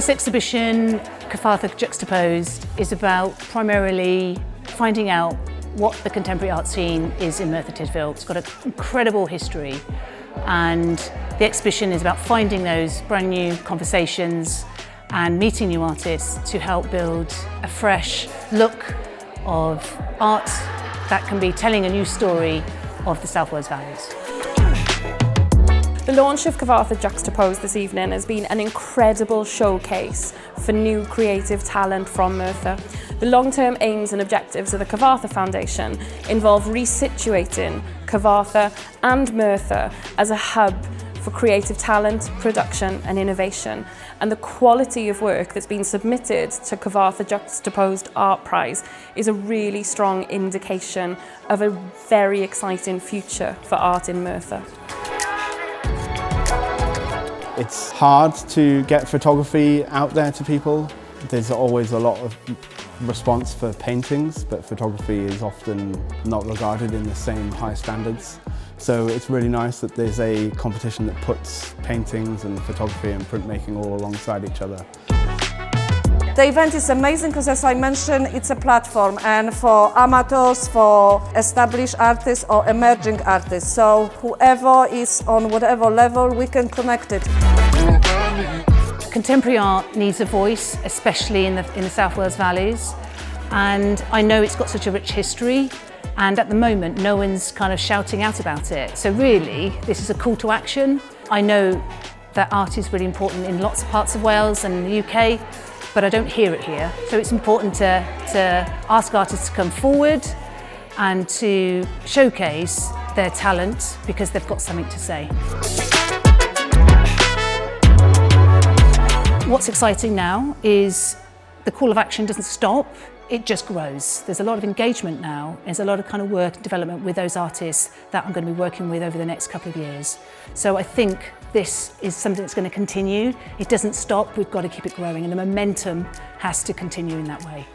This exhibition, Cyfarthfa Juxtaposed, is about primarily finding out what the contemporary art scene is in Merthyr Tudful. It's got an incredible history, and the exhibition is about finding those brand new conversations and meeting new artists to help build a fresh look of art that can be telling a new story of the South Wales Valleys. The launch of Cyfarthfa Juxtaposed this evening has been an incredible showcase for new creative talent from Merthyr. The long-term aims and objectives of the Cyfarthfa Foundation involve resituating Cyfarthfa and Merthyr as a hub for creative talent, production and innovation. And the quality of work that's been submitted to Cyfarthfa Juxtaposed Art Prize is a really strong indication of a very exciting future for art in Merthyr. It's hard to get photography out there to people. There's always a lot of response for paintings, but photography is often not regarded in the same high standards. So it's really nice that there's a competition that puts paintings and photography and printmaking all alongside each other. The event is amazing because, as I mentioned, it's a platform and for amateurs, for established artists or emerging artists. So whoever is on whatever level, we can connect it. Contemporary art needs a voice, especially in the South Wales Valleys. And I know it's got such a rich history, and at the moment no one's kind of shouting out about it. So really, this is a call to action. I know that art is really important in lots of parts of Wales and the UK, but I don't hear it here. So it's important to ask artists to come forward and to showcase their talent because they've got something to say. What's exciting now is the call of action doesn't stop, it just grows. There's a lot of engagement now. There's a lot of kind of work and development with those artists that I'm going to be working with over the next couple of years. So I think this is something that's going to continue. It doesn't stop, we've got to keep it growing, and the momentum has to continue in that way.